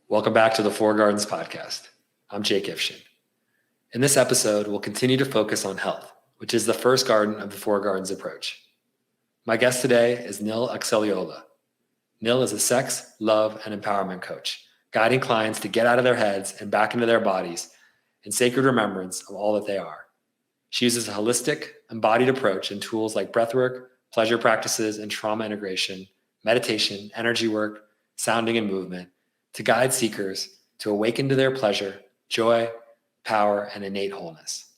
Welcome back to the Four Gardens podcast. I'm Jake Ifshin. In this episode, we'll continue to focus on health, which is the first garden of the Four Gardens approach. My guest today is Nil Akselioglu. Nil is a sex, love, and empowerment coach, guiding clients to get out of their heads and back into their bodies in sacred remembrance of all that they are. She uses a holistic, embodied approach and tools like breathwork, pleasure practices, and trauma integration, meditation, energy work, sounding, and movement to guide seekers to awaken to their pleasure, joy, power, and innate wholeness.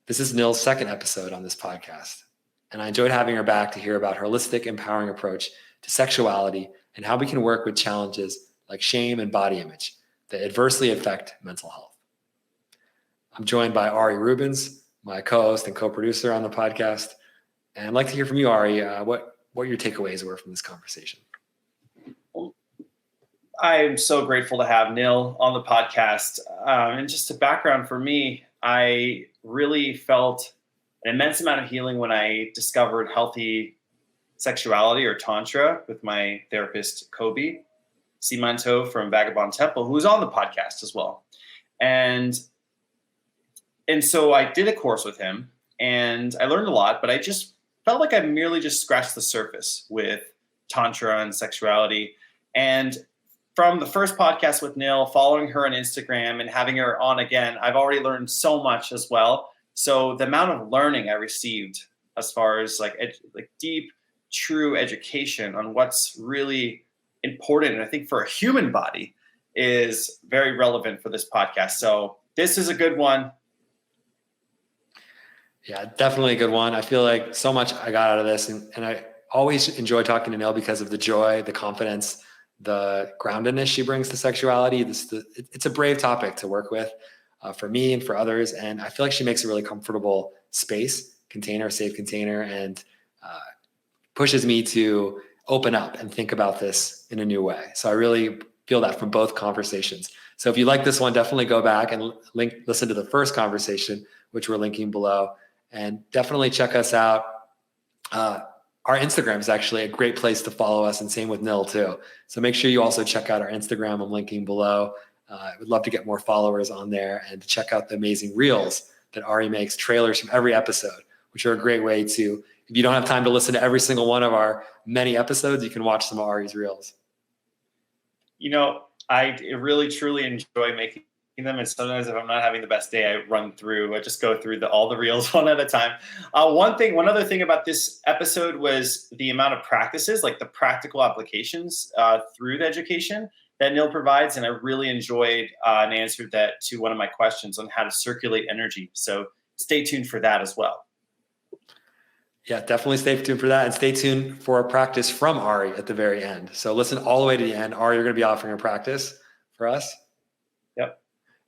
This is Nil's second episode on this podcast, and I enjoyed having her back to hear about her holistic, empowering approach to sexuality and how we can work with challenges like shame and body image that adversely affect mental health. I'm joined by Ari Rubens, my co-host and co-producer on the podcast, and I'd like to hear from you, Ari, what your takeaways were from this conversation. I'm so grateful to have Nil on the podcast. And just a background for me, I really felt an immense amount of healing when I discovered healthy sexuality or tantra with my therapist, Kobe Simanto from Vagabond Temple, who was on the podcast as well. And so I did a course with him and I learned a lot, but I just felt like I merely just scratched the surface with tantra and sexuality. And from the first podcast with Nil, following her on Instagram and having her on again, I've already learned so much as well. So the amount of learning I received as far as like deep, true education on what's really important, and I think for a human body, is very relevant for this podcast. So this is a good one. Yeah, definitely a good one. I feel like so much I got out of this, and I always enjoy talking to Nil because of the joy, the confidence, the groundedness she brings to sexuality. It's a brave topic to work with for me and for others. And I feel like she makes a really comfortable safe container, and pushes me to open up and think about this in a new way. So I really feel that from both conversations. So if you like this one, definitely go back and listen to the first conversation, which we're linking below, and definitely check us out. Our Instagram is actually a great place to follow us, and same with Nil too. So make sure you also check out our Instagram. I'm linking below. I would love to get more followers on there and to check out the amazing reels that Ari makes, trailers from every episode, which are a great way to, if you don't have time to listen to every single one of our many episodes, you can watch some of Ari's reels. You know, I really, truly enjoy making them. And sometimes if I'm not having the best day, I just go through all the reels one at a time. One other thing about this episode was the amount of practices, like the practical applications through the education that Nil provides. And I really enjoyed and answered that to one of my questions on how to circulate energy. So stay tuned for that as well. Yeah, definitely stay tuned for that, and stay tuned for a practice from Ari at the very end. So listen all the way to the end. Ari, you're going to be offering a practice for us. Yep.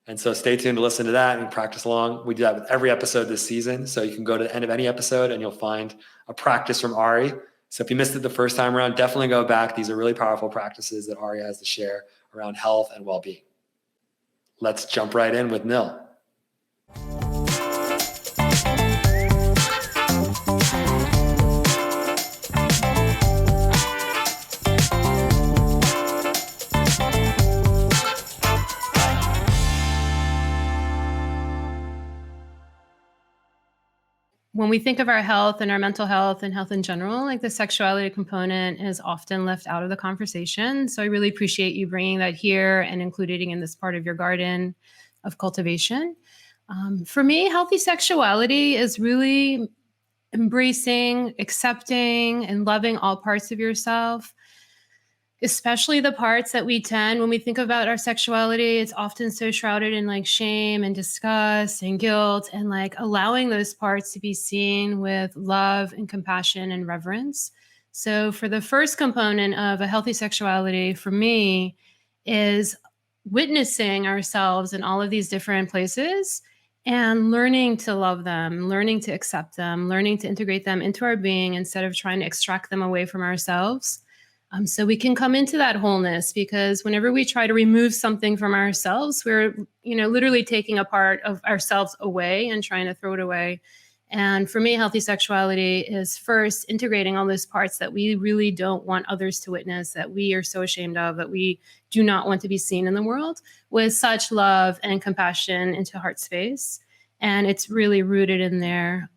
And so stay tuned to listen to that and practice along. We do that with every episode this season. So you can go to the end of any episode and you'll find a practice from Ari. So if you missed it the first time around, definitely go back. These are really powerful practices that Ari has to share around health and well-being. Let's jump right in with Nil. When we think of our health and our mental health and health in general, like the sexuality component is often left out of the conversation. So I really appreciate you bringing that here and including it in this part of your garden of cultivation. For me, healthy sexuality is really embracing, accepting, and loving all parts of yourself, especially the parts that when we think about our sexuality, it's often so shrouded in like shame and disgust and guilt, and like allowing those parts to be seen with love and compassion and reverence. So for the first component of a healthy sexuality for me is witnessing ourselves in all of these different places and learning to love them, learning to accept them, learning to integrate them into our being instead of trying to extract them away from ourselves. So we can come into that wholeness, because whenever we try to remove something from ourselves, we're, literally taking a part of ourselves away and trying to throw it away. And for me, healthy sexuality is first integrating all those parts that we really don't want others to witness, that we are so ashamed of, that we do not want to be seen in the world, with such love and compassion into heart space. And it's really rooted in there.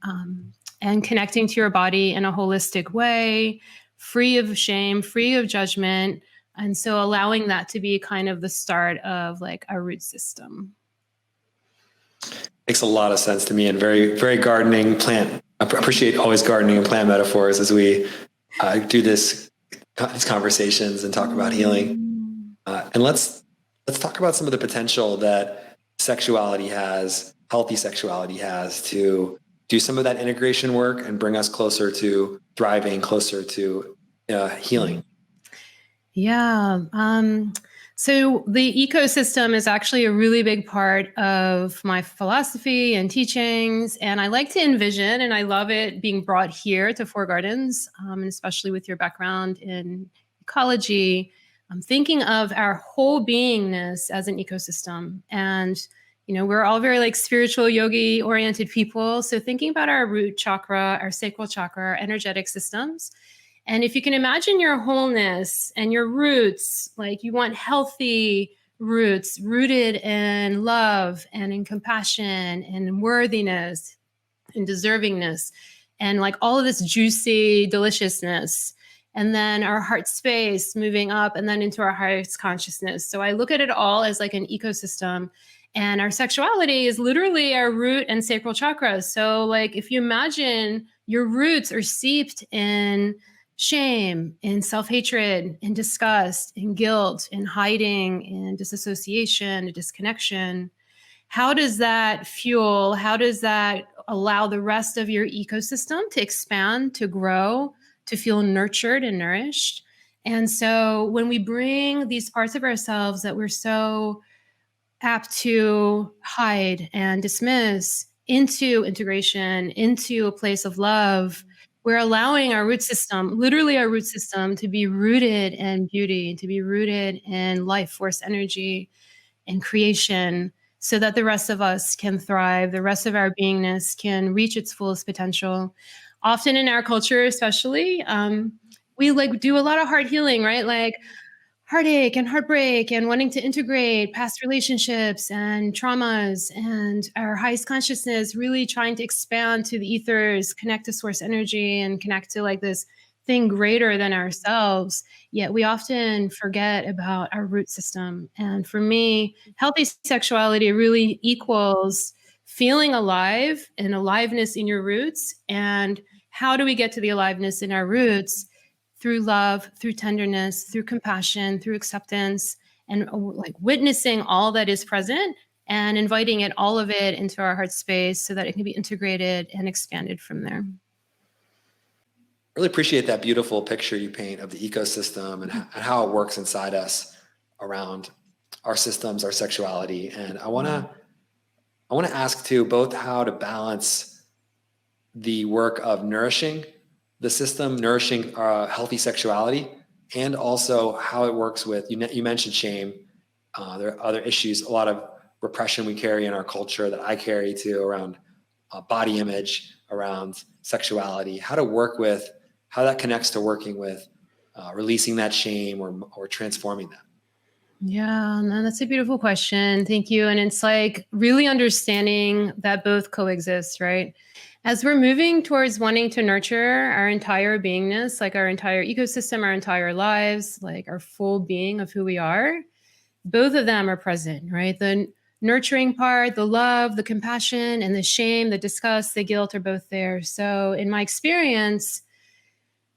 And connecting to your body in a holistic way, free of shame, free of judgment. And so allowing that to be kind of the start of like our root system. Makes a lot of sense to me, and very, very gardening plant. I appreciate always gardening and plant metaphors as we do these conversations and talk about healing. And let's talk about some of the potential that sexuality has, healthy sexuality has, to do some of that integration work and bring us closer to thriving, closer to healing. Yeah. So the ecosystem is actually a really big part of my philosophy and teachings. And I like to envision, and I love it being brought here to Four Gardens, and especially with your background in ecology. I'm thinking of our whole beingness as an ecosystem. And, we're all very like spiritual yogi oriented people. So thinking about our root chakra, our sacral chakra, our energetic systems. And if you can imagine your wholeness and your roots, like you want healthy roots rooted in love and in compassion and in worthiness and deservingness and like all of this juicy deliciousness. And then our heart space moving up and then into our highest consciousness. So I look at it all as like an ecosystem. And our sexuality is literally our root and sacral chakras. So like if you imagine your roots are steeped in shame, in self-hatred, in disgust, in guilt, in hiding, in disassociation, in disconnection, how does that fuel, how does that allow the rest of your ecosystem to expand, to grow, to feel nurtured and nourished? And so when we bring these parts of ourselves that we're so apt to hide and dismiss into integration, into a place of love, we're allowing our root system, literally our root system, to be rooted in beauty, to be rooted in life force energy and creation, so that the rest of us can thrive, the rest of our beingness can reach its fullest potential. Often in our culture, especially, we like do a lot of heart healing, right? Like heartache and heartbreak and wanting to integrate past relationships and traumas and our highest consciousness, really trying to expand to the ethers, connect to source energy and connect to like this thing greater than ourselves. Yet we often forget about our root system. And for me, healthy sexuality really equals feeling alive and aliveness in your roots. And how do we get to the aliveness in our roots? Through love, through tenderness, through compassion, through acceptance, and like witnessing all that is present and inviting it, all of it, into our heart space so that it can be integrated and expanded from there. Really appreciate that beautiful picture you paint of the ecosystem and how it works inside us around our systems, our sexuality. And I want to ask too, both how to balance the work of nourishing the system, nourishing healthy sexuality, and also how it works with, you mentioned shame. There are other issues, a lot of repression we carry in our culture that I carry too, around body image, around sexuality, how that connects to working with releasing that shame or transforming that. Yeah, no, that's a beautiful question. Thank you. And it's like really understanding that both coexist, right? As we're moving towards wanting to nurture our entire beingness, like our entire ecosystem, our entire lives, like our full being of who we are, both of them are present, right? The nurturing part, the love, the compassion, and the shame, the disgust, the guilt are both there. So in my experience,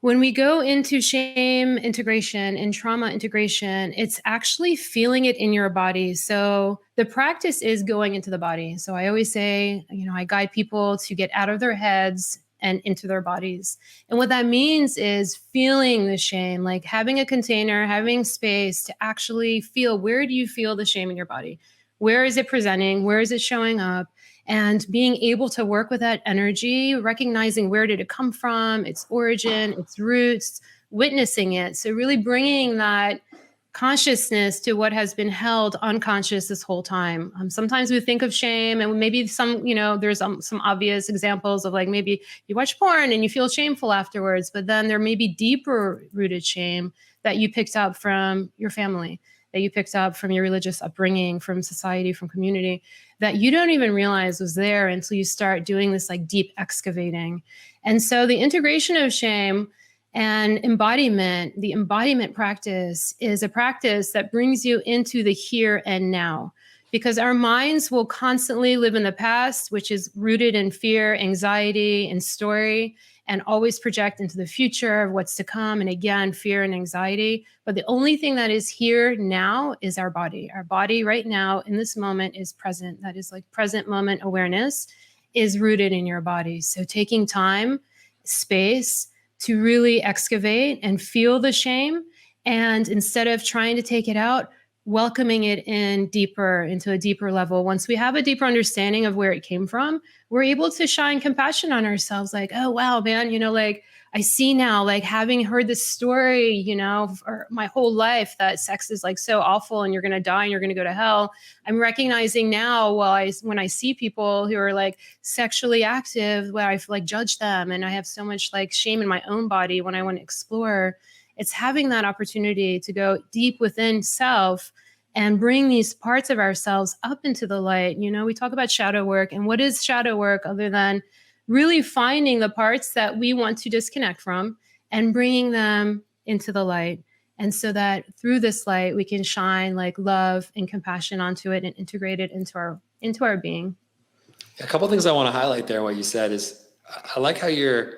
when we go into shame integration and trauma integration, it's actually feeling it in your body. So the practice is going into the body. So I always say, I guide people to get out of their heads and into their bodies. And what that means is feeling the shame, like having a container, having space to actually feel, where do you feel the shame in your body? Where is it presenting? Where is it showing up? And being able to work with that energy, recognizing where did it come from, its origin, its roots, witnessing it. So really bringing that consciousness to what has been held unconscious this whole time. Sometimes we think of shame, and maybe there's some obvious examples of like maybe you watch porn and you feel shameful afterwards, but then there may be deeper rooted shame that you picked up from your family, that you picked up from your religious upbringing, from society, from community, that you don't even realize was there until you start doing this like deep excavating. And so the integration of shame and embodiment, the embodiment practice is a practice that brings you into the here and now, because our minds will constantly live in the past, which is rooted in fear, anxiety, and story, and always project into the future of what's to come. And again, fear and anxiety. But the only thing that is here now is our body. Our body right now in this moment is present. That is like present moment awareness is rooted in your body. So taking time, space, to really excavate and feel the shame. And instead of trying to take it out, welcoming it in deeper into a deeper level. Once we have a deeper understanding of where it came from, we're able to shine compassion on ourselves. Like, oh, wow, man, like I see now, like having heard this story, for my whole life that sex is like so awful and you're going to die and you're going to go to hell. I'm recognizing now, when I see people who are like sexually active, where I like judge them and I have so much like shame in my own body when I want to explore, it's having that opportunity to go deep within self and bring these parts of ourselves up into the light. We talk about shadow work, and what is shadow work other than really finding the parts that we want to disconnect from and bringing them into the light. And so that through this light, we can shine like love and compassion onto it and integrate it into our being. A couple of things I want to highlight there. What you said is, I like how you're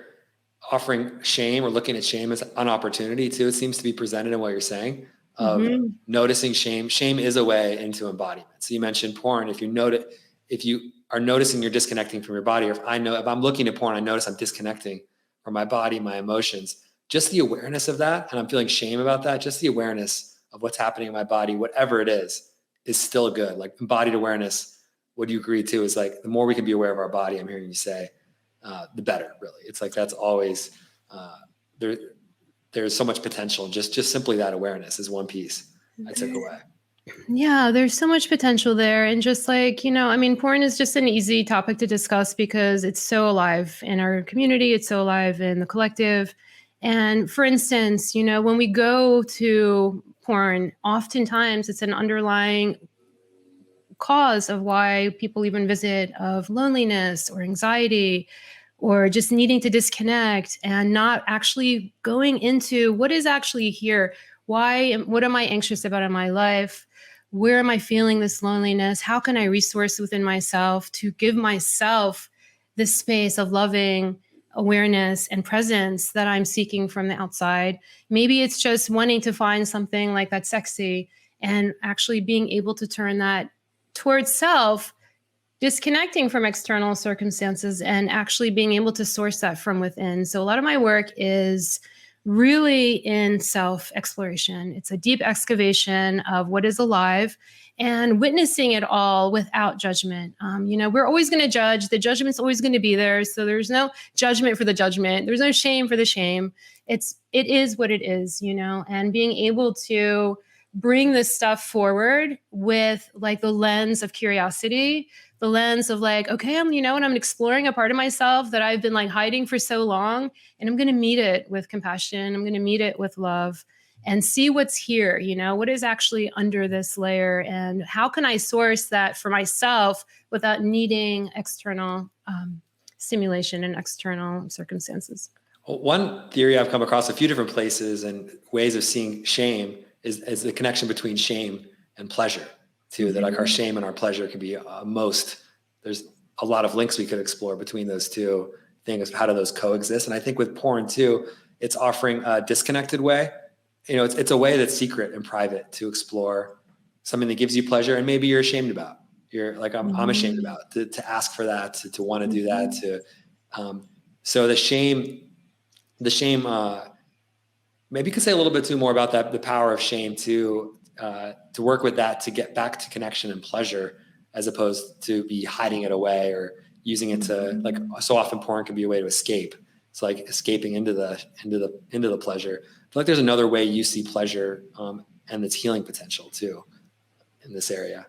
offering shame or looking at shame as an opportunity too. It seems to be presented in what you're saying of noticing shame. Shame is a way into embodiment. So you mentioned porn. If you are noticing you're disconnecting from your body, or if I'm looking at porn, I notice I'm disconnecting from my body, my emotions, just the awareness of that. And I'm feeling shame about that. Just the awareness of what's happening in my body, whatever it is still good. Like embodied awareness. What do you agree to is like, the more we can be aware of our body, I'm hearing you say, the better, really. It's like, that's always, there's so much potential. Just simply that awareness is one piece I took away. Yeah, there's so much potential there. And just like, porn is just an easy topic to discuss because it's so alive in our community. It's so alive in the collective. And for instance, when we go to porn, oftentimes it's an underlying cause of why people even visit, of loneliness or anxiety, or just needing to disconnect and not actually going into what is actually here. What am I anxious about in my life? Where am I feeling this loneliness? How can I resource within myself to give myself this space of loving awareness and presence that I'm seeking from the outside? Maybe it's just wanting to find something like that's sexy and actually being able to turn that towards self, disconnecting from external circumstances and actually being able to source that from within. So a lot of my work is really in self-exploration. It's a deep excavation of what is alive and witnessing it all without judgment. We're always going to judge. The judgment's always going to be there. So there's no judgment for the judgment. There's no shame for the shame. It is what it is, and being able to bring this stuff forward with like the lens of curiosity, the lens of like, okay, I'm exploring a part of myself that I've been like hiding for so long, and I'm going to meet it with compassion. I'm going to meet it with love and see what's here, what is actually under this layer, and how can I source that for myself without needing external stimulation and external circumstances. Well, one theory I've come across a few different places and ways of seeing shame is the connection between shame and pleasure too, that like our shame and our pleasure can be there's a lot of links we could explore between those two things. How do those coexist? And I think with porn too, it's offering a disconnected way. It's a way that's secret and private to explore something that gives you pleasure and maybe you're ashamed about. You're like, I'm ashamed about to ask for that, to want to do that, so the shame, maybe you could say a little bit too more about that, the power of shame to work with that, to get back to connection and pleasure, as opposed to be hiding it away or using it to, like, so often porn can be a way to escape. It's like escaping into the pleasure. I feel like there's another way you see pleasure, and its healing potential too in this area.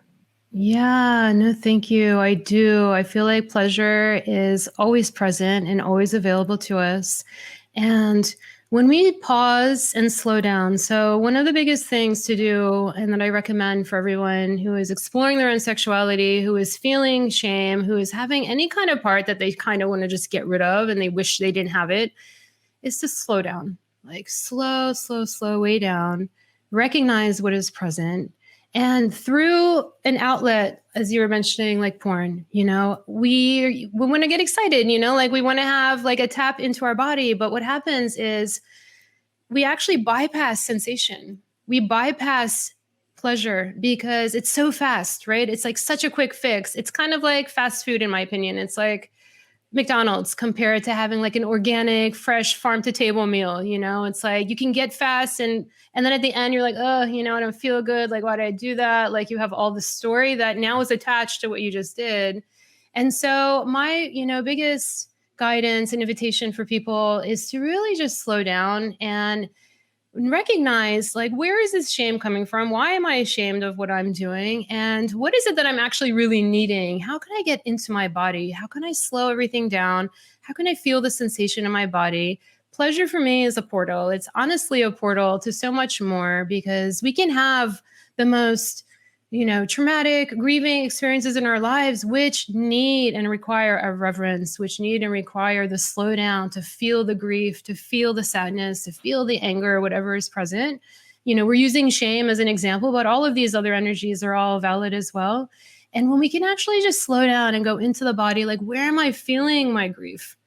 Yeah, no, thank you. I do. I feel like pleasure is always present and always available to us. And when we pause and slow down, so one of the biggest things to do, and that I recommend for everyone who is exploring their own sexuality, who is feeling shame, who is having any kind of part that they kind of want to just get rid of and they wish they didn't have it, is to slow down, like slow way down, recognize what is present. And through an outlet, as you were mentioning, like porn, we want to get excited, like we want to have like a tap into our body. But what happens is we actually bypass sensation. We bypass pleasure because it's so fast, right? It's like such a quick fix. It's kind of like fast food, in my opinion. It's like McDonald's compared to having like an organic, fresh farm to table meal. It's like you can get fast and then at the end you're like, oh, I don't feel good. Like, why did I do that? Like you have all the story that now is attached to what you just did. And so my, biggest guidance and invitation for people is to really just slow down and recognize, like, where is this shame coming from? Why am I ashamed of what I'm doing? And what is it that I'm actually really needing? How can I get into my body? How can I slow everything down? How can I feel the sensation in my body? Pleasure for me is a portal. It's honestly a portal to so much more, because we can have the most traumatic, grieving experiences in our lives, which need and require a reverence, which need and require the slowdown to feel the grief, to feel the sadness, to feel the anger, whatever is present. We're using shame as an example, but all of these other energies are all valid as well. And when we can actually just slow down and go into the body, like, where am I feeling my grief?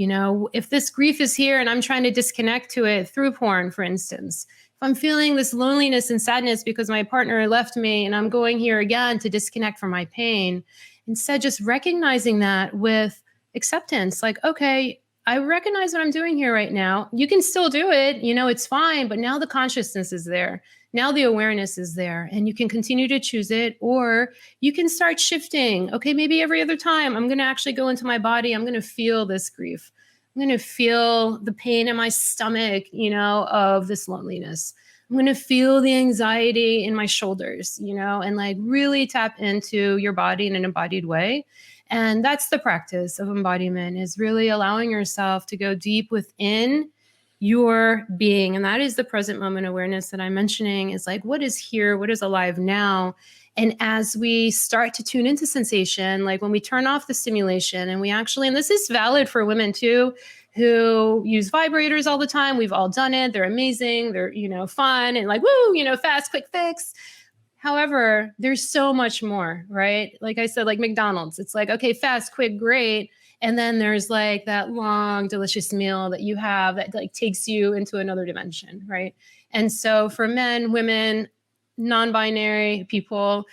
If this grief is here and I'm trying to disconnect to it through porn, for instance, I'm feeling this loneliness and sadness because my partner left me and I'm going here again to disconnect from my pain, instead just recognizing that with acceptance, like, okay, I recognize what I'm doing here right now. You can still do it, it's fine, but now the consciousness is there. Now the awareness is there and you can continue to choose it, or you can start shifting. Okay, maybe every other time I'm going to actually go into my body. I'm going to feel this grief. I'm going to feel the pain in my stomach, of this loneliness. I'm going to feel the anxiety in my shoulders, and like really tap into your body in an embodied way. And that's the practice of embodiment, is really allowing yourself to go deep within your being. And that is the present moment awareness that I'm mentioning, is like, what is here? What is alive now? And as we start to tune into sensation, like when we turn off the stimulation and we actually, and this is valid for women too, who use vibrators all the time. We've all done it. They're amazing. They're, fun and like, woo, fast, quick fix. However, there's so much more, right? Like I said, like McDonald's, it's like, okay, fast, quick, great. And then there's like that long, delicious meal that you have that like takes you into another dimension, right? And so for men, women, non-binary people,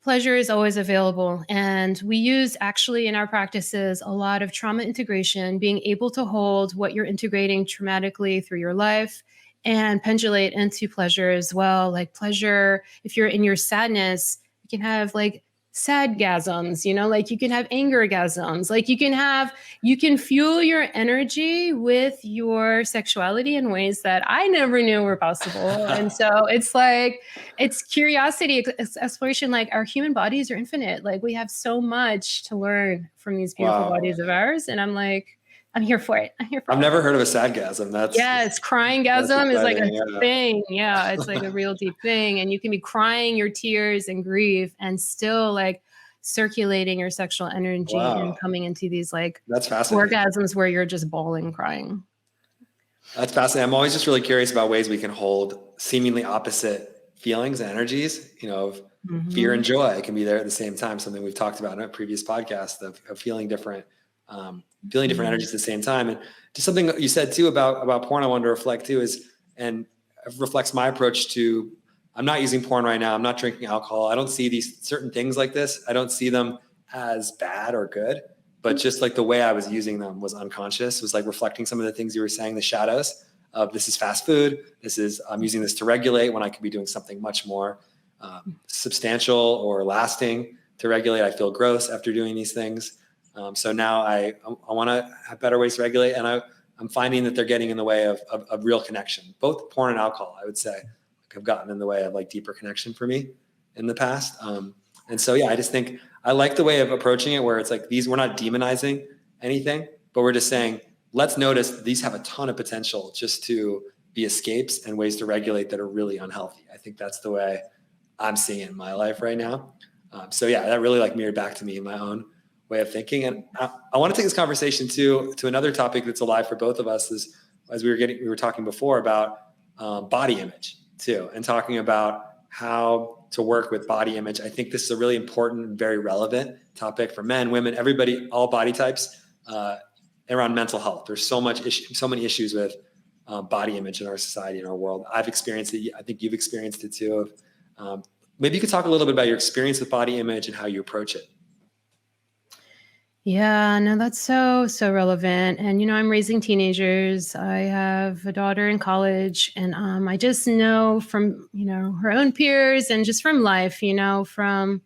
pleasure is always available. And we use actually in our practices a lot of trauma integration, being able to hold what you're integrating traumatically through your life and pendulate into pleasure as well. Like pleasure, if you're in your sadness, you can have like sadgasms, like you can have angergasms, like you can fuel your energy with your sexuality in ways that I never knew were possible. And so it's like, it's curiosity, exploration. Like our human bodies are infinite. Like we have so much to learn from these beautiful bodies of ours. And I'm like, I'm here for it. I've never heard of a sadgasm. Yes, cryinggasm is like a thing. Yeah, it's like a real deep thing. And you can be crying your tears and grief and still like circulating your sexual energy and coming into these like that's fascinating orgasms where you're just bawling, crying. That's fascinating. I'm always just really curious about ways we can hold seemingly opposite feelings and energies, of fear and joy. It can be there at the same time. Something we've talked about in a previous podcast of feeling different energies at the same time. And just something you said too about porn, I wanted to reflect too and it reflects my approach to, I'm not using porn right now. I'm not drinking alcohol. I don't see these certain things like this. I don't see them as bad or good, but just like the way I was using them was unconscious, was like reflecting some of the things you were saying, the shadows of this is fast food. I'm using this to regulate when I could be doing something much more substantial or lasting to regulate. I feel gross after doing these things. So now I want to have better ways to regulate. And I'm finding that they're getting in the way of real connection, both porn and alcohol, I would say. have gotten in the way of like deeper connection for me in the past. And so, yeah, I just think I like the way of approaching it where it's like we're not demonizing anything, but we're just saying, let's notice these have a ton of potential just to be escapes and ways to regulate that are really unhealthy. I think that's the way I'm seeing it in my life right now. So yeah, that really like mirrored back to me in my own way of thinking. And I want to take this conversation to another topic that's alive for both of us is, as we were talking before about body image too, and talking about how to work with body image. I think this is a really important and very relevant topic for men, women, everybody, all body types around mental health. There's so many issues with body image in our society, in our world. I've experienced it. I think you've experienced it too. Maybe you could talk a little bit about your experience with body image and how you approach it. Yeah, no, that's so relevant. And, I'm raising teenagers. I have a daughter in college, and I just know from, her own peers and just from life, from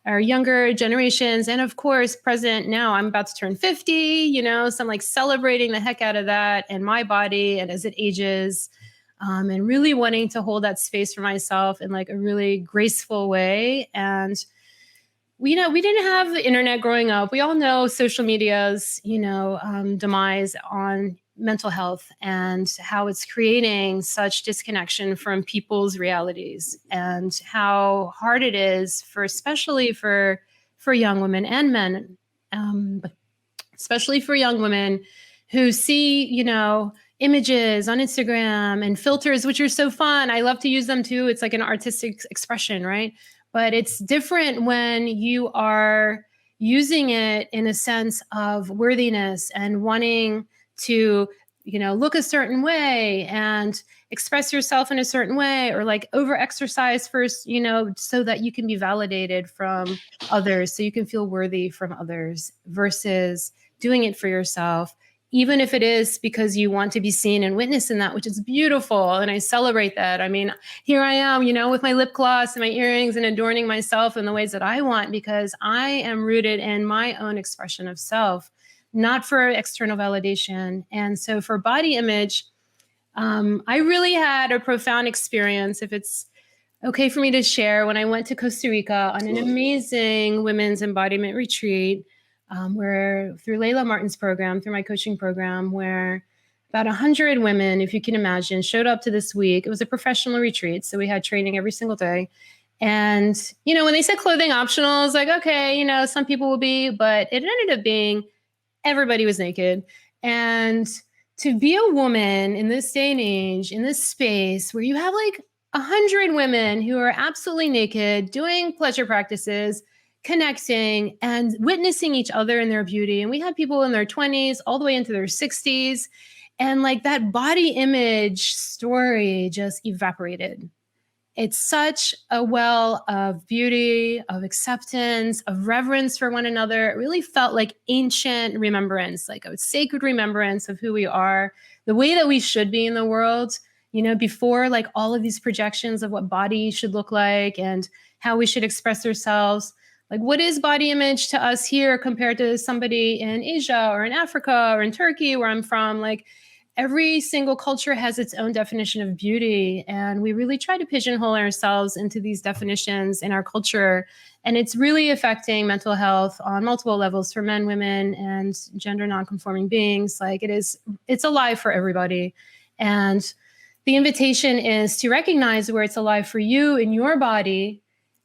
our younger generations. And of course, present now, I'm about to turn 50, so I'm like celebrating the heck out of that and my body and as it ages, and really wanting to hold that space for myself in like a really graceful way. And we didn't have the internet growing up. We all know social media's, demise on mental health and how it's creating such disconnection from people's realities and how hard it is especially for young women and men, but especially for young women who see, images on Instagram and filters, which are so fun. I love to use them too. It's like an artistic expression, right? But it's different when you are using it in a sense of worthiness and wanting to, look a certain way and express yourself in a certain way, or like over exercise first, so that you can be validated from others, so you can feel worthy from others, versus doing it for yourself, even if it is because you want to be seen and witnessed in that, which is beautiful. And I celebrate that. I mean, here I am, with my lip gloss and my earrings and adorning myself in the ways that I want, because I am rooted in my own expression of self, not for external validation. And so for body image, I really had a profound experience, if it's okay for me to share, when I went to Costa Rica on an amazing women's embodiment retreat, where through Layla Martin's program, through my coaching program, where about 100 women, if you can imagine, showed up to this week. It was a professional retreat, so we had training every single day. And, when they said clothing optional, I was like, okay, some people will be, but it ended up being everybody was naked. And to be a woman in this day and age, in this space where you have like 100 women who are absolutely naked, doing pleasure practices, connecting and witnessing each other in their beauty. And we had people in their 20s all the way into their 60s. And like that body image story just evaporated. It's such a well of beauty, of acceptance, of reverence for one another. It really felt like ancient remembrance, like a sacred remembrance of who we are, the way that we should be in the world, before like all of these projections of what body should look like and how we should express ourselves. Like, what is body image to us here compared to somebody in Asia or in Africa or in Turkey, where I'm from? Like, every single culture has its own definition of beauty. And we really try to pigeonhole ourselves into these definitions in our culture. And it's really affecting mental health on multiple levels for men, women, and gender nonconforming beings. Like, it's alive for everybody. And the invitation is to recognize where it's alive for you in your body.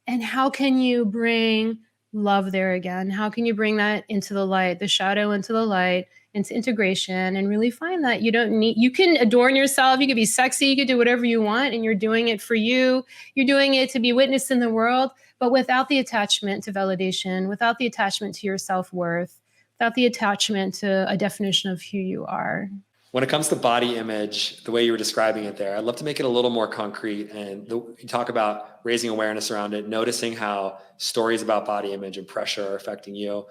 And how can you bring love there again? How can you bring that into the light, the shadow into the light, into integration, and really find that you can adorn yourself. You could be sexy. You could do whatever you want. And you're doing it for you. You're doing it to be witnessed in the world, but without the attachment to validation, without the attachment to your self-worth, without the attachment to a definition of who you are. When it comes to body image, the way you were describing it there, I'd love to make it a little more concrete. And you talk about raising awareness around it, noticing how stories about body image and pressure are affecting you.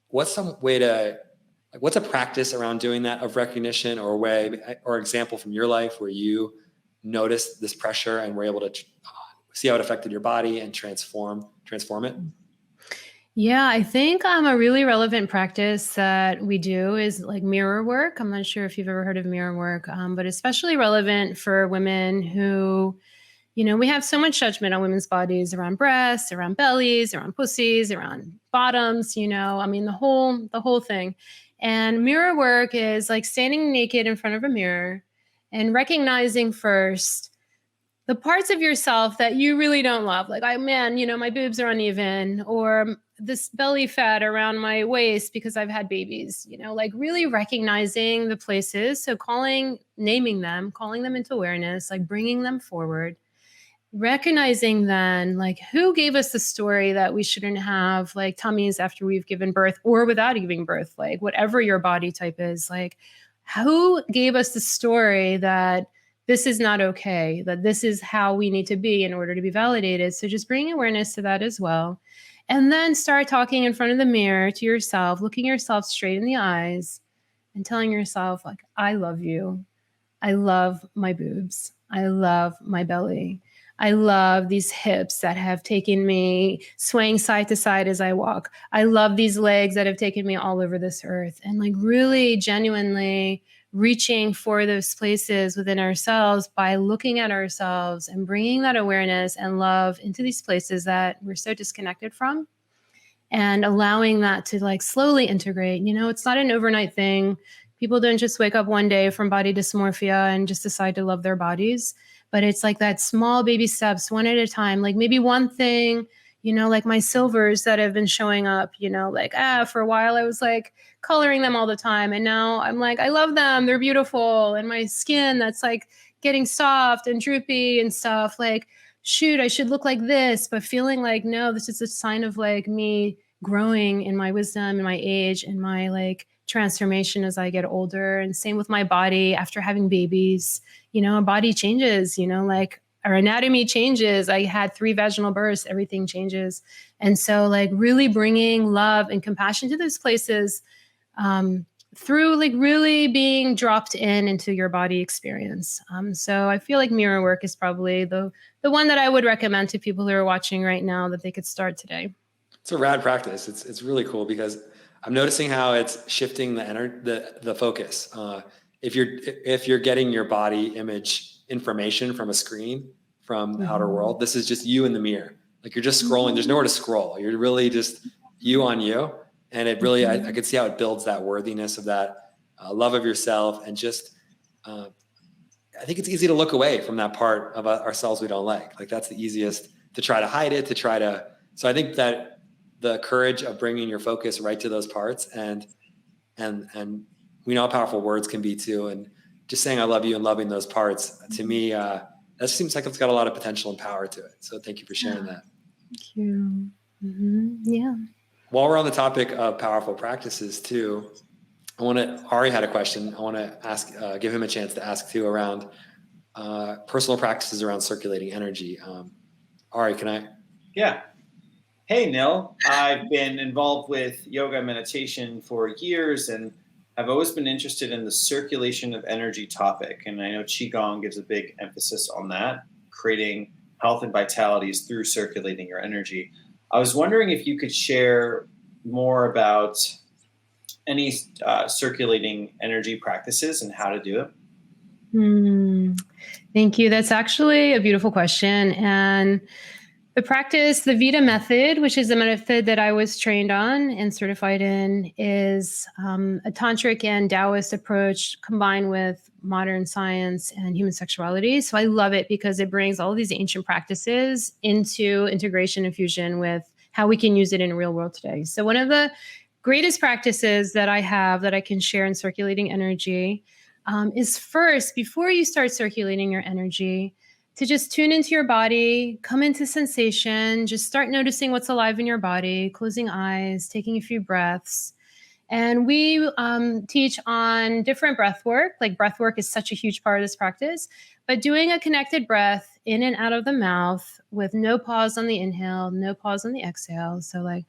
What's a practice around doing that, of recognition, or a way or example from your life where you noticed this pressure and were able to see how it affected your body and transform it? Yeah, I think a really relevant practice that we do is like mirror work. I'm not sure if you've ever heard of mirror work, but especially relevant for women who, We have so much judgment on women's bodies around breasts, around bellies, around pussies, around bottoms, the whole thing. And mirror work is like standing naked in front of a mirror and recognizing first the parts of yourself that you really don't love. Like, my boobs are uneven, or this belly fat around my waist because I've had babies, like really recognizing the places. So naming them, calling them into awareness, like bringing them forward, recognizing then like who gave us the story that we shouldn't have like tummies after we've given birth or without giving birth, like whatever your body type is, like who gave us the story that this is not okay, that this is how we need to be in order to be validated. So just bring awareness to that as well. And then start talking in front of the mirror to yourself, looking yourself straight in the eyes and telling yourself like, I love you. I love my boobs. I love my belly. I love these hips that have taken me swaying side to side as I walk. I love these legs that have taken me all over this earth. And like really genuinely reaching for those places within ourselves by looking at ourselves and bringing that awareness and love into these places that we're so disconnected from, and allowing that to like slowly integrate. It's not an overnight thing. People don't just wake up one day from body dysmorphia and just decide to love their bodies. But it's like that small baby steps, one at a time, like maybe one thing, like my silvers that have been showing up, for a while I was like coloring them all the time. And now I'm like, I love them. They're beautiful. And my skin that's like getting soft and droopy and stuff, like, shoot, I should look like this, but feeling like, no, this is a sign of like me growing in my wisdom and my age and my like transformation as I get older. And same with my body after having babies, our body changes, like our anatomy changes. I had 3 vaginal births, everything changes. And so like really bringing love and compassion to those places through like really being dropped into your body experience. So I feel like mirror work is probably the one that I would recommend to people who are watching right now that they could start today. It's a rad practice. It's really cool because I'm noticing how it's shifting the focus. If you're getting your body image information from a screen from the outer world, this is just you in the mirror. Like you're just scrolling. There's nowhere to scroll. You're really just you on you. And it really, I could see how it builds that worthiness of that love of yourself. And just, I think it's easy to look away from that part of ourselves we don't like. Like that's the easiest to try to hide it, so I think that the courage of bringing your focus right to those parts and we know how powerful words can be too. And just saying, I love you and loving those parts to me, that seems like it's got a lot of potential and power to it. So thank you for sharing that. Thank you. Yeah. While we're on the topic of powerful practices too, Ari had a question. I want to ask, give him a chance to ask too around personal practices around circulating energy. Ari, can I? Yeah. Hey, Nil. I've been involved with yoga and meditation for years, and I've always been interested in the circulation of energy topic. And I know Qigong gives a big emphasis on that, creating health and vitalities through circulating your energy. I was wondering if you could share more about any circulating energy practices and how to do it. Thank you. That's actually a beautiful question. And the practice, the Vita method, which is the method that I was trained on and certified in, is a tantric and Taoist approach combined with modern science and human sexuality. So I love it because it brings all of these ancient practices into integration and fusion with how we can use it in the real world today. So one of the greatest practices that I have that I can share in circulating energy is first, before you start circulating your energy, to just tune into your body, come into sensation, just start noticing what's alive in your body, closing eyes, taking a few breaths. And we teach on different breath work. Like breath work is such a huge part of this practice, but doing a connected breath in and out of the mouth with no pause on the inhale, no pause on the exhale. So like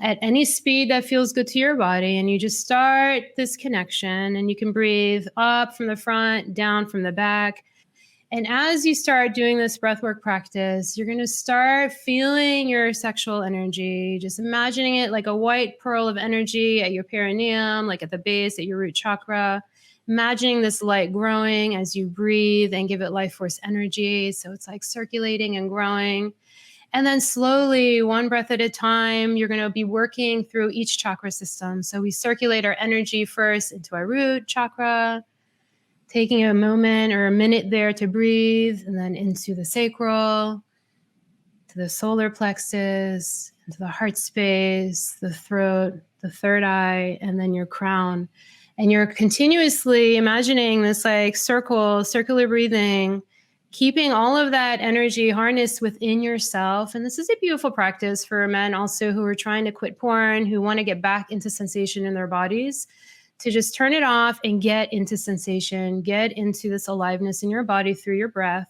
at any speed that feels good to your body, and you just start this connection, and you can breathe up from the front, down from the back. And as you start doing this breathwork practice, you're going to start feeling your sexual energy, just imagining it like a white pearl of energy at your perineum, like at the base, at your root chakra. imagining this light growing as you breathe and give it life force energy. So it's like circulating and growing. And then slowly, one breath at a time, you're going to be working through each chakra system. So we circulate our energy first into our root chakra, taking a moment or a minute there to breathe, and then into the sacral, to the solar plexus, into the heart space, the throat, the third eye, and then your crown. And you're continuously imagining this like circular breathing, keeping all of that energy harnessed within yourself. And this is a beautiful practice for men also who are trying to quit porn, who want to get back into sensation in their bodies, to just turn it off and get into sensation, get into this aliveness in your body through your breath.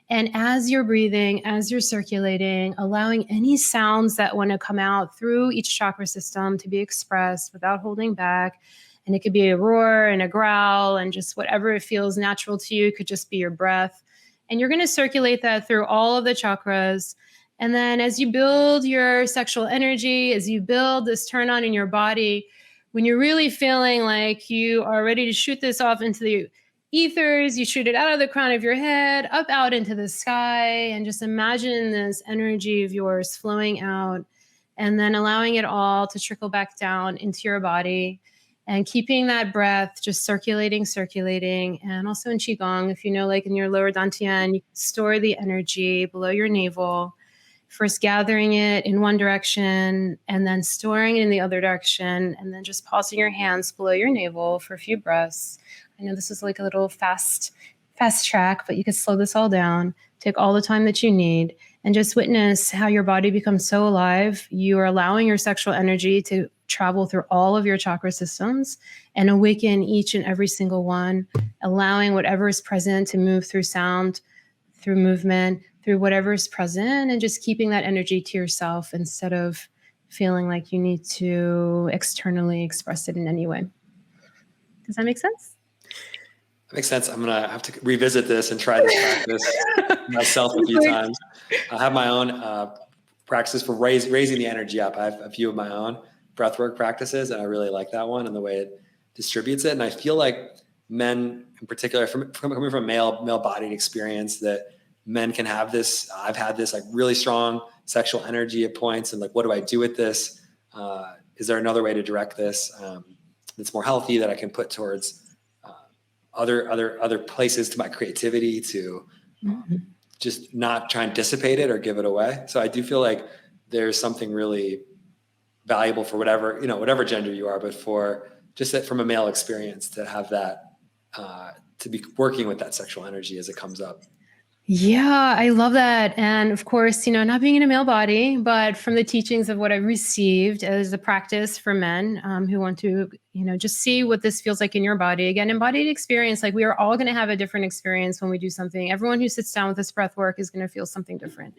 And as you're breathing, as you're circulating, allowing any sounds that want to come out through each chakra system to be expressed without holding back. And it could be a roar and a growl and just whatever it feels natural to you. It could just be your breath. And you're going to circulate that through all of the chakras. And then as you build your sexual energy, as you build this turn on in your body, when you're really feeling like you are ready to shoot this off into the ethers, you shoot it out of the crown of your head, up out into the sky, and just imagine this energy of yours flowing out and then allowing it all to trickle back down into your body. And keeping that breath just circulating. And also in Qigong, if you know, like in your lower dantian, you can store the energy below your navel, first gathering it in one direction and then storing it in the other direction, and then just pausing your hands below your navel for a few breaths. I know this is like a little fast track, but you can slow this all down, take all the time that you need, and just witness how your body becomes so alive. You are allowing your sexual energy to travel through all of your chakra systems and awaken each and every single one, allowing whatever is present to move through sound, through movement, through whatever is present, and just keeping that energy to yourself instead of feeling like you need to externally express it in any way. Does that make sense? That makes sense. I'm going to have to revisit this and try this practice myself a few times. I have my own practices for raising the energy up. I have a few of my own breathwork practices, and I really like that one and the way it distributes it. And I feel like men in particular, coming from a male-bodied experience, that men can have this. I've had this like really strong sexual energy at points, and like, what do I do with this? Is there another way to direct this that's more healthy that I can put towards other places to my creativity to just not try and dissipate it or give it away? So I do feel like there's something really valuable for whatever gender you are, but for just that from a male experience to have that, to be working with that sexual energy as it comes up. Yeah, I love that. And of course, not being in a male body, but from the teachings of what I've received as a practice for men who want to, just see what this feels like in your body. Again, embodied experience, like we are all going to have a different experience when we do something. Everyone who sits down with this breath work is going to feel something different.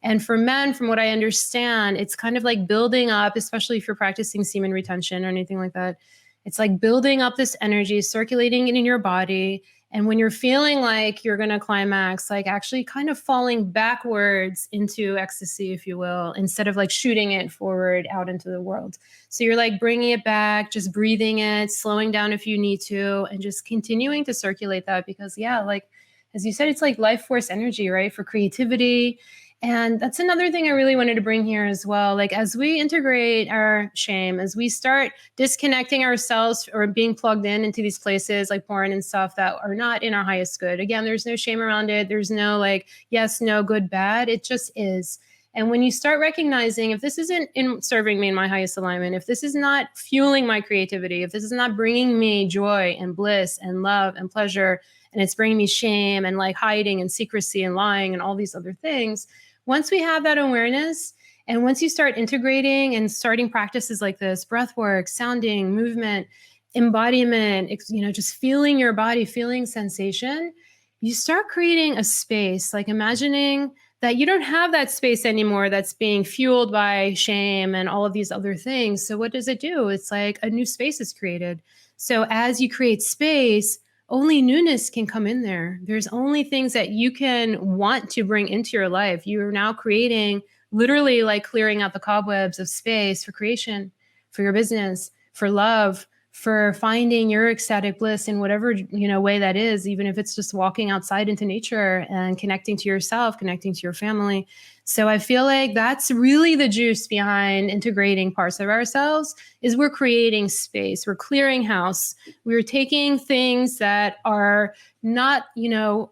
And for men, from what I understand, it's kind of like building up, especially if you're practicing semen retention or anything like that. It's like building up this energy, circulating it in your body. And when you're feeling like you're going to climax, like actually kind of falling backwards into ecstasy, if you will, instead of like shooting it forward out into the world. So you're like bringing it back, just breathing it, slowing down if you need to, and just continuing to circulate that because, like, as you said, it's like life force energy, right? For creativity. And that's another thing I really wanted to bring here as well. Like as we integrate our shame, as we start disconnecting ourselves or being plugged into these places like porn and stuff that are not in our highest good. Again, there's no shame around it. There's no like, yes, no, good, bad. It just is. And when you start recognizing if this isn't serving me in my highest alignment, if this is not fueling my creativity, if this is not bringing me joy and bliss and love and pleasure, and it's bringing me shame and like hiding and secrecy and lying and all these other things, once we have that awareness, and once you start integrating and starting practices like this, breath work, sounding, movement, embodiment, just feeling your body, feeling sensation, you start creating a space, like imagining that you don't have that space anymore that's being fueled by shame and all of these other things. So what does it do? It's like a new space is created. So as you create space, only newness can come in there. There's only things that you can want to bring into your life. You are now creating, literally like clearing out the cobwebs of space for creation, for your business, for love, for finding your ecstatic bliss in whatever, way that is, even if it's just walking outside into nature and connecting to yourself, connecting to your family. So I feel like that's really the juice behind integrating parts of ourselves is we're creating space, we're clearing house, we're taking things that are not,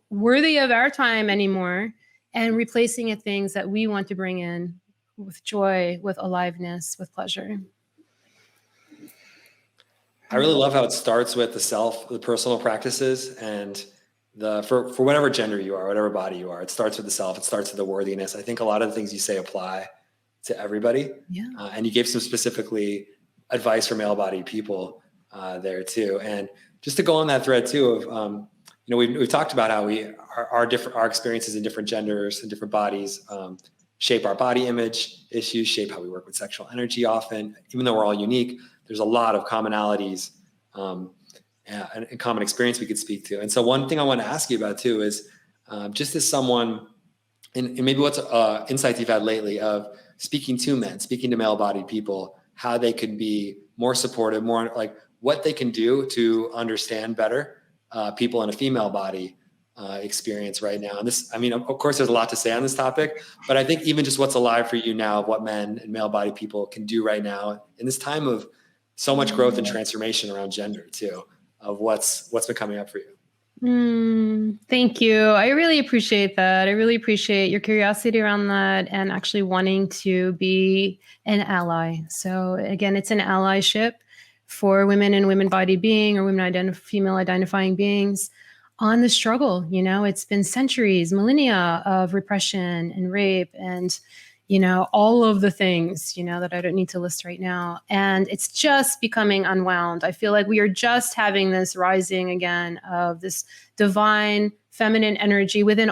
worthy of our time anymore and replacing it things that we want to bring in with joy, with aliveness, with pleasure. I really love how it starts with the personal practices, and for whatever gender you are, whatever body you are, it starts with the self. It starts with the worthiness. I think a lot of the things you say apply to everybody. Yeah. And you gave some specifically advice for male-bodied people there too. And just to go on that thread too of, we've talked about how our experiences in different genders and different bodies shape our body image issues, shape how we work with sexual energy often. Even though we're all unique, there's a lot of commonalities and common experience we could speak to. And so one thing I want to ask you about too is just as someone, and maybe what's insights you've had lately of speaking to men, speaking to male-bodied people, how they could be more supportive, more like what they can do to understand better people in a female body experience right now. And this, of course, there's a lot to say on this topic, but I think even just what's alive for you now, what men and male-bodied people can do right now in this time of so much growth and transformation around gender too, of what's been coming up for you. Thank you. I really appreciate that. I really appreciate your curiosity around that and actually wanting to be an ally. So again, it's an allyship for women and women-bodied being or female identifying beings on the struggle. It's been centuries, millennia of repression and rape and all of the things, that I don't need to list right now. And it's just becoming unwound. I feel like we are just having this rising again of this divine feminine energy within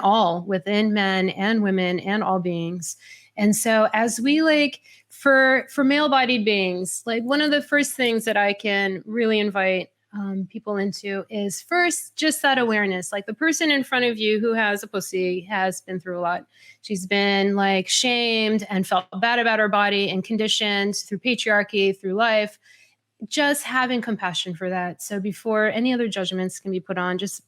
men and women and all beings. And so as we for male-bodied beings, one of the first things that I can really invite people into is first just that awareness. Like the person in front of you who has a pussy has been through a lot. She's been shamed and felt bad about her body and conditioned through patriarchy, through life. Just having compassion for that. So before any other judgments can be put on, just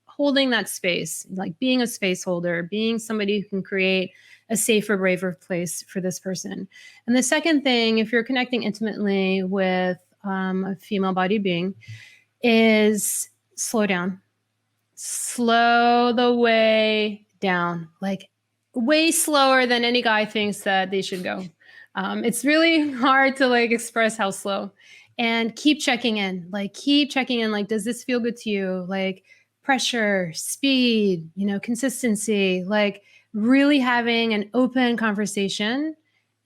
holding that space, being a space holder, being somebody who can create a safer, braver place for this person. And the second thing, if you're connecting intimately with a female body being, is slow down. Slow the way down, way slower than any guy thinks that they should go. It's really hard to express how slow. And keep checking in. Does this feel good to you? Pressure, speed, consistency, really having an open conversation.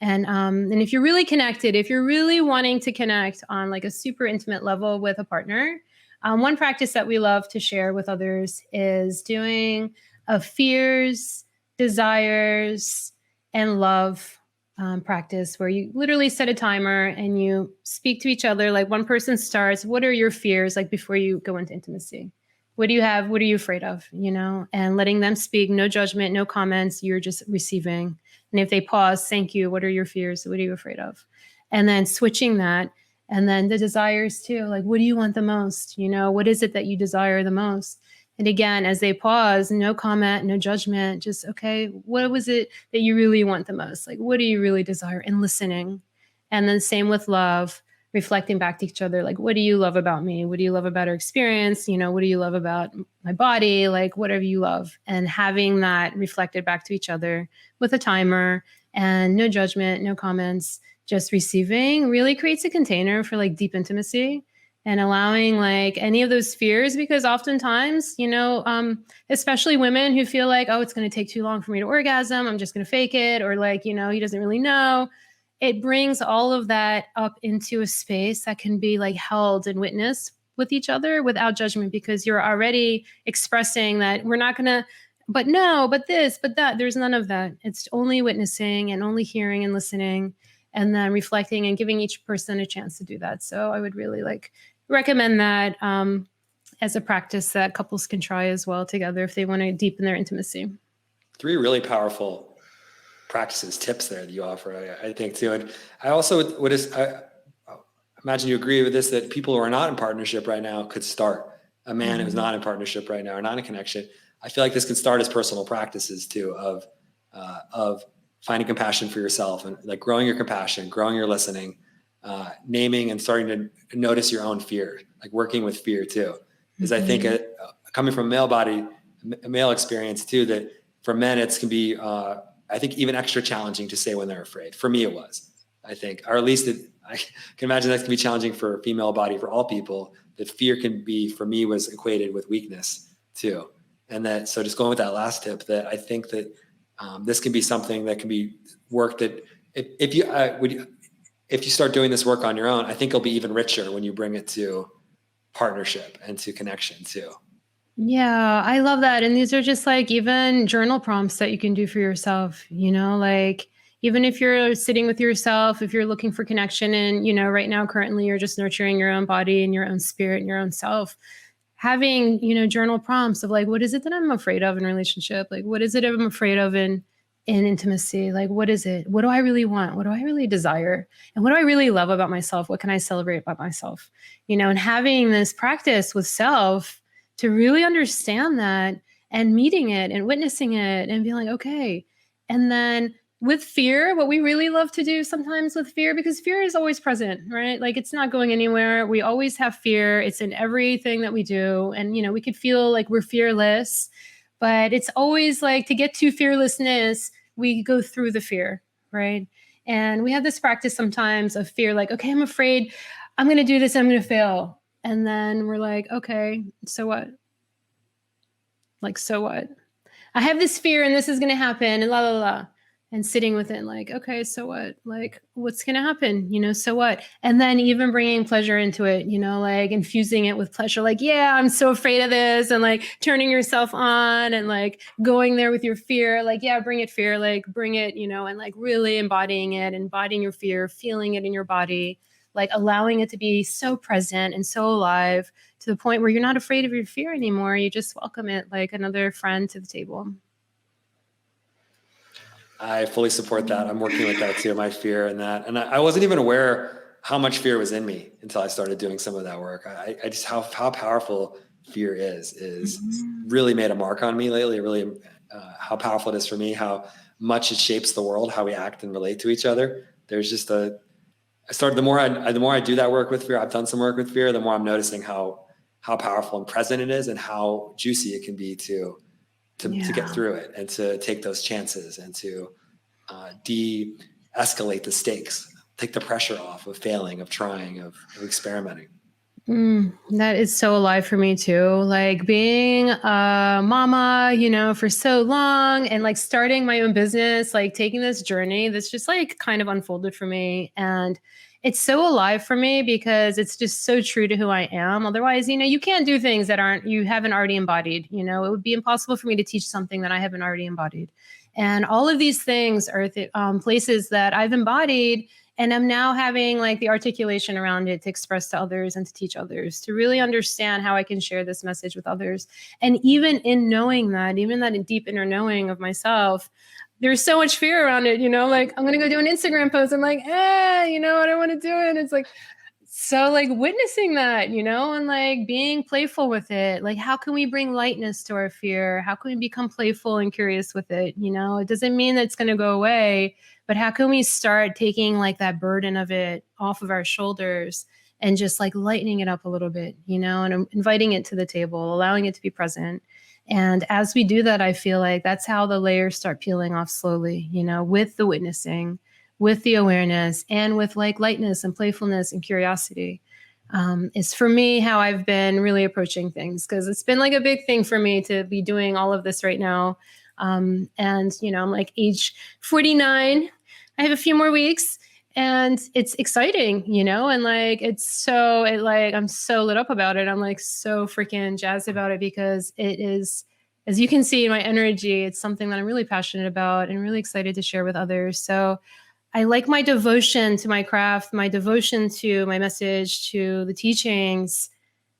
And if you're really connected, if you're really wanting to connect on a super intimate level with a partner, one practice that we love to share with others is doing a fears, desires, and love practice where you literally set a timer and you speak to each other. One person starts, what are your fears before you go into intimacy? What do you have? What are you afraid of? And letting them speak, no judgment, no comments. You're just receiving. And if they pause, thank you. What are your fears? What are you afraid of? And then switching that. And then the desires too. What do you want the most? What is it that you desire the most? And again, as they pause, no comment, no judgment, just, okay, what was it that you really want the most? What do you really desire? And listening. And then same with love, reflecting back to each other. What do you love about me? What do you love about our experience? What do you love about my body? Whatever you love. And having that reflected back to each other with a timer and no judgment, no comments, just receiving really creates a container for deep intimacy and allowing any of those fears, because oftentimes, especially women who feel oh, it's going to take too long for me to orgasm. I'm just going to fake it. Or he doesn't really know. It brings all of that up into a space that can be held and witnessed with each other without judgment, because you're already expressing that we're not going to, but no, but this, but that. There's none of that. It's only witnessing and only hearing and listening, and then reflecting and giving each person a chance to do that. So I would really recommend that as a practice that couples can try as well together if they want to deepen their intimacy. 3 really powerful practices, tips there that you offer, I think too. And I also imagine you agree with this, that people who are not in partnership right now could start. A man who's not in partnership right now or not in connection. I feel like this can start as personal practices too, of finding compassion for yourself and like growing your compassion, growing your listening, naming and starting to notice your own fear, like working with fear too. Because I think coming from a male experience too, that for men, it can be, I think even extra challenging to say when they're afraid. For me, it was, I think, or at least I can imagine that can be challenging for a female body, for all people, that fear can be, for me, was equated with weakness too. And that, so just going with that last tip, that I think that this can be something that can be work that if you start doing this work on your own, I think it'll be even richer when you bring it to partnership and to connection too. Yeah, I love that. And these are just like even journal prompts that you can do for yourself, like even if you're sitting with yourself, if you're looking for connection and, right now, currently you're just nurturing your own body and your own spirit and your own self, having, journal prompts of like, what is it that I'm afraid of in a relationship? Like, what is it I'm afraid of in intimacy? Like, what is it? What do I really want? What do I really desire? And what do I really love about myself? What can I celebrate about myself? And having this practice with self to really understand that and meeting it and witnessing it and being like, okay. And then with fear, what we really love to do sometimes with fear, because fear is always present, right? Like it's not going anywhere. We always have fear. It's in everything that we do. And, we could feel like we're fearless, but it's always like to get to fearlessness, we go through the fear, right? And we have this practice sometimes of fear, like, okay, I'm afraid I'm going to do this. I'm going to fail. And then we're like, okay, so what? Like, so what? I have this fear and this is going to happen and la, la, la. And sitting with it like, okay, so what? Like, what's going to happen? So what? And then even bringing pleasure into it, like infusing it with pleasure. Like, yeah, I'm so afraid of this. And like turning yourself on and like going there with your fear. Like, yeah, bring it fear, like bring it, and like really embodying it, embodying your fear, feeling it in your body, like allowing it to be so present and so alive to the point where you're not afraid of your fear anymore. You just welcome it like another friend to the table. I fully support that. I'm working with that too, my fear and that. And I wasn't even aware how much fear was in me until I started doing some of that work. I just, how powerful fear is really made a mark on me lately. Really, how powerful it is for me, how much it shapes the world, how we act and relate to each other. There's just the more I do that work with fear, I've done some work with fear, the more I'm noticing how powerful and present it is and how juicy it can be to get through it and to take those chances and to de-escalate the stakes, take the pressure off of failing, of trying, of experimenting. That is so alive for me too. Like being a mama, for so long and like starting my own business, like taking this journey that's just like kind of unfolded for me. And it's so alive for me because it's just so true to who I am. Otherwise, you can't do things that you haven't already embodied. It would be impossible for me to teach something that I haven't already embodied. And all of these things are places that I've embodied. And I'm now having like the articulation around it to express to others and to teach others, to really understand how I can share this message with others. And even in knowing that, even that deep inner knowing of myself, there's so much fear around it, like I'm going to go do an Instagram post. I'm like, I don't want to do it. And it's like, so like witnessing that, and like being playful with it. Like, how can we bring lightness to our fear? How can we become playful and curious with it? It doesn't mean that it's going to go away, but how can we start taking like that burden of it off of our shoulders and just like lightening it up a little bit, and inviting it to the table, allowing it to be present. And as we do that, I feel like that's how the layers start peeling off slowly, with the witnessing, with the awareness, and with like lightness and playfulness and curiosity. Is for me how I've been really approaching things, because it's been like a big thing for me to be doing all of this right now. And, I'm like age 49. I have a few more weeks. And it's exciting, and like, I'm so lit up about it. I'm like so freaking jazzed about it because it is, as you can see in my energy, it's something that I'm really passionate about and really excited to share with others. So I like my devotion to my craft, my devotion to my message, to the teachings,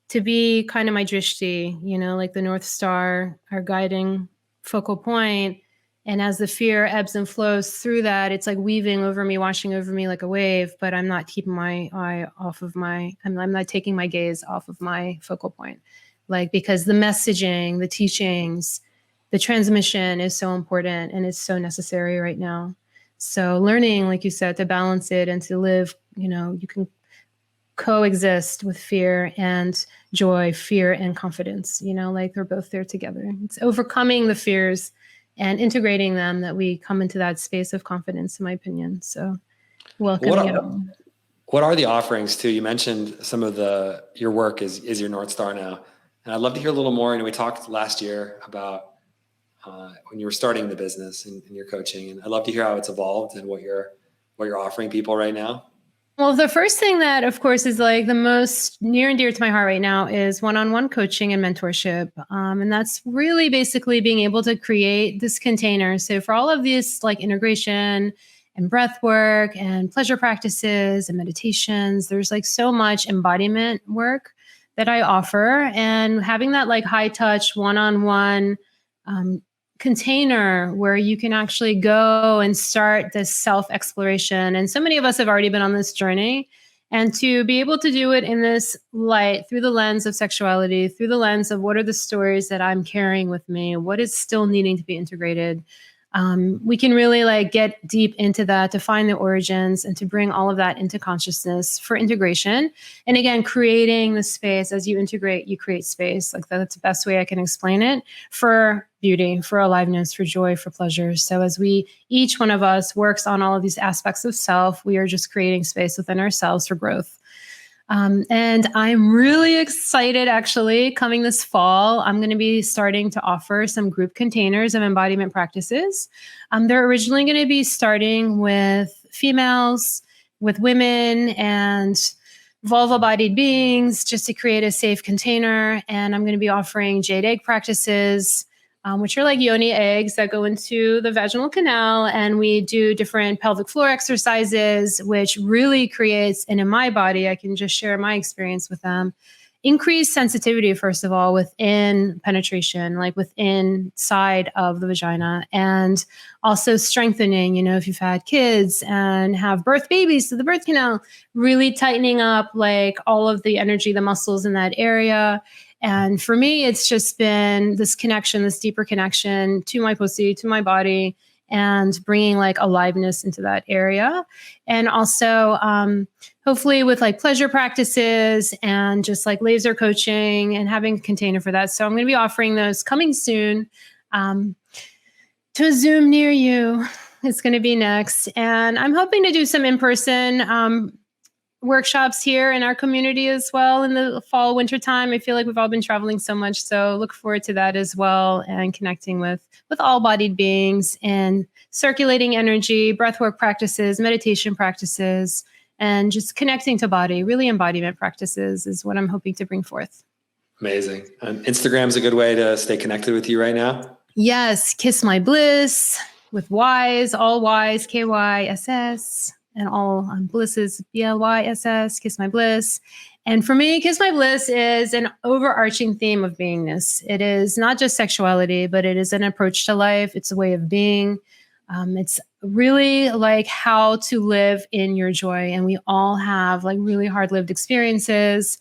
to be kind of my drishti, like the North Star, our guiding focal point, And as the fear ebbs and flows through that, it's like weaving over me, washing over me like a wave, but I'm not keeping my eye off of I'm not taking my gaze off of my focal point. Like, because the messaging, the teachings, the transmission is so important and it's so necessary right now. So learning, like you said, to balance it and to live, you can coexist with fear and joy, fear and confidence, like they're both there together. It's overcoming the fears and integrating them that we come into that space of confidence, in my opinion. So welcoming it all. What are the offerings too? You mentioned some of your work is your North Star now. And I'd love to hear a little more. We talked last year about when you were starting the business and your coaching, and I'd love to hear how it's evolved and what you're offering people right now. Well, the first thing that, of course, is like the most near and dear to my heart right now is one-on-one coaching and mentorship. And that's really basically being able to create this container. So for all of this like integration and breath work and pleasure practices and meditations, there's like so much embodiment work that I offer, and having that like high touch one-on-one container where you can actually go and start this self-exploration. And so many of us have already been on this journey, and to be able to do it in this light, through the lens of sexuality, through the lens of what are the stories that I'm carrying with me, what is still needing to be integrated. We can really like get deep into that to find the origins and to bring all of that into consciousness for integration. And again, creating the space. As you integrate, you create space. Like that's the best way I can explain it, for beauty, for aliveness, for joy, for pleasure. So as each one of us works on all of these aspects of self, we are just creating space within ourselves for growth. And I'm really excited, actually, coming this fall, I'm going to be starting to offer some group containers of embodiment practices. They're originally going to be starting with females, with women, and vulva-bodied beings, just to create a safe container. And I'm going to be offering jade egg practices, which are like yoni eggs that go into the vaginal canal. And we do different pelvic floor exercises, which really creates, and in my body, I can just share my experience with them, increased sensitivity, first of all, within penetration, like within side of the vagina, and also strengthening, if you've had kids and have birth babies to the birth canal, really tightening up like all of the energy, the muscles in that area. And for me, it's just been this connection, this deeper connection to my pussy, to my body, and bringing like aliveness into that area. And also, hopefully with like pleasure practices and just like laser coaching and having a container for that. So I'm going to be offering those coming soon to a Zoom near you. It's going to be next. And I'm hoping to do some in-person workshops here in our community as well in the fall, winter time. I feel like we've all been traveling so much. So look forward to that as well, and connecting with all bodied beings and circulating energy, breathwork practices, meditation practices, and just connecting to body, really embodiment practices is what I'm hoping to bring forth. Amazing. And Instagram's a good way to stay connected with you right now. Yes. Kiss My Bliss with Y's, all Y's, KYSS. And all Blisses, BLYSS, Kiss My Bliss. And for me, Kiss My Bliss is an overarching theme of beingness. It is not just sexuality, but it is an approach to life. It's a way of being. It's really like how to live in your joy. And we all have like really hard lived experiences.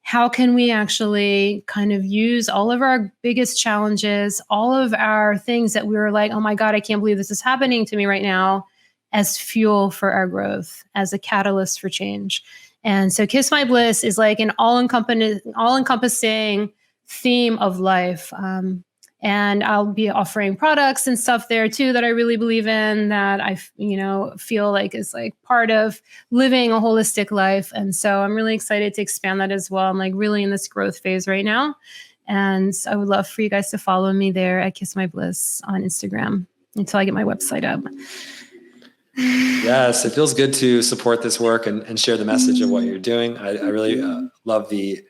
How can we actually kind of use all of our biggest challenges, all of our things that we were like, oh my God, I can't believe this is happening to me right now, as fuel for our growth, as a catalyst for change. And so Kiss My Bliss is like an all-encompassing theme of life. And I'll be offering products and stuff there too that I really believe in, that I feel like is like part of living a holistic life. And so I'm really excited to expand that as well. I'm like really in this growth phase right now. And I would love for you guys to follow me there at Kiss My Bliss on Instagram until I get my website up. Yes, it feels good to support this work and share the message of what you're doing. I really love the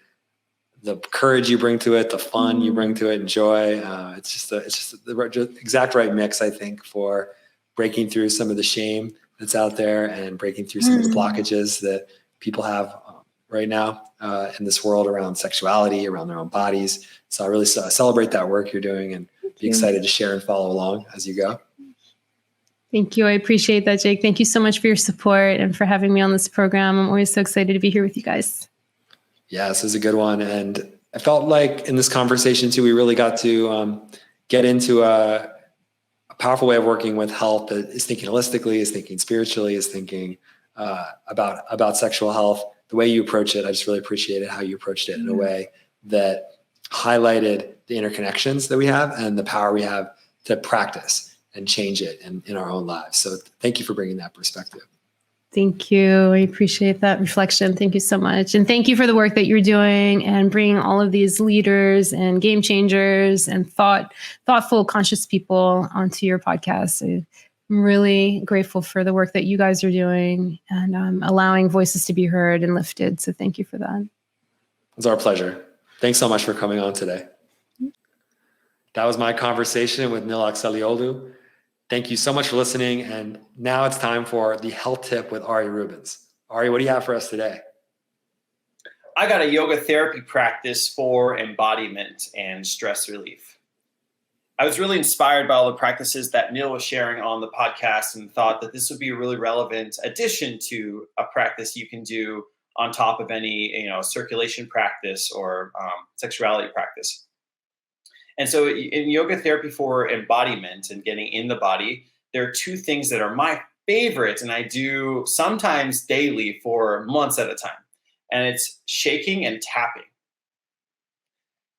courage you bring to it, the fun you bring to it, and joy. It's just the exact right mix, I think, for breaking through some of the shame that's out there and breaking through some of the blockages that people have right now in this world around sexuality, around their own bodies. So I really celebrate that work you're doing, and be excited to share and follow along as you go. Thank you. I appreciate that, Jake. Thank you so much for your support and for having me on this program. I'm always so excited to be here with you guys. Yeah, this is a good one. And I felt like in this conversation too, we really got to get into a powerful way of working with health that is thinking holistically, is thinking spiritually, is thinking about sexual health. The way you approach it, I just really appreciated how you approached it in a way that highlighted the interconnections that we have and the power we have to practice and change it in our own lives. So thank you for bringing that perspective. Thank you. I appreciate that reflection. Thank you so much. And thank you for the work that you're doing and bringing all of these leaders and game changers and thoughtful, conscious people onto your podcast. I'm really grateful for the work that you guys are doing and allowing voices to be heard and lifted. So thank you for that. It's our pleasure. Thanks so much for coming on today. That was my conversation with Nil Akselioglu. Thank you so much for listening. And now it's time for the health tip with Ari Rubens. Ari, what do you have for us today? I got a yoga therapy practice for embodiment and stress relief. I was really inspired by all the practices that Nil was sharing on the podcast and thought that this would be a really relevant addition to a practice you can do on top of any, circulation practice or sexuality practice. And so in yoga therapy for embodiment and getting in the body, there are two things that are my favorites, and I do sometimes daily for months at a time. And it's shaking and tapping.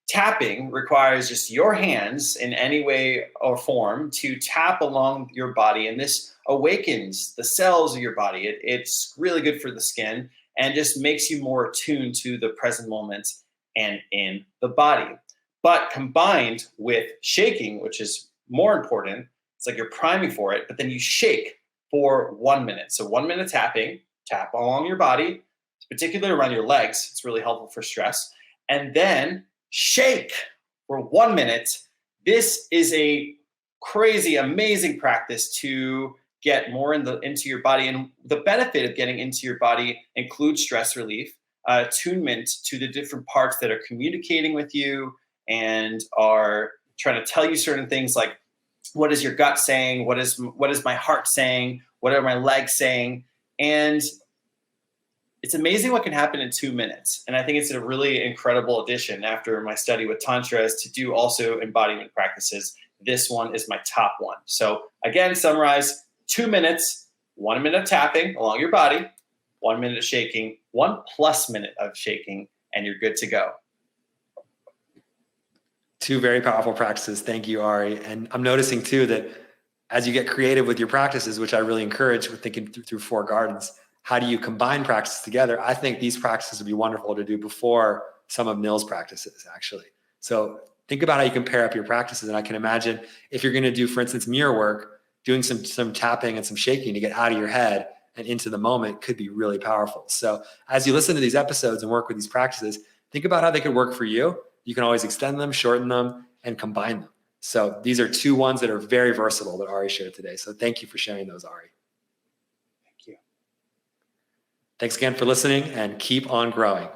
Tapping requires just your hands in any way or form to tap along your body, and this awakens the cells of your body. It's really good for the skin and just makes you more attuned to the present moment and in the body. But combined with shaking, which is more important, it's like you're priming for it, but then you shake for 1 minute. So 1 minute tapping, tap along your body, particularly around your legs. It's really helpful for stress. And then shake for 1 minute. This is a crazy, amazing practice to get more into your body. And the benefit of getting into your body includes stress relief, attunement to the different parts that are communicating with you and are trying to tell you certain things like, what is your gut saying? What is my heart saying? What are my legs saying? And it's amazing what can happen in 2 minutes. And I think it's a really incredible addition after my study with Tantra is to do also embodiment practices. This one is my top one. So again, summarize 2 minutes, 1 minute tapping along your body, 1 minute of shaking, 1+ minute of shaking, and you're good to go. Two very powerful practices. Thank you, Ari. And I'm noticing too that as you get creative with your practices, which I really encourage with thinking through 4 gardens, how do you combine practices together? I think these practices would be wonderful to do before some of Nil's practices, actually. So think about how you can pair up your practices. And I can imagine if you're going to do, for instance, mirror work, doing some tapping and some shaking to get out of your head and into the moment could be really powerful. So as you listen to these episodes and work with these practices, think about how they could work for you. You can always extend them, shorten them, and combine them. So these are 2 ones that are very versatile that Ari shared today. So thank you for sharing those, Ari. Thank you. Thanks again for listening, and keep on growing.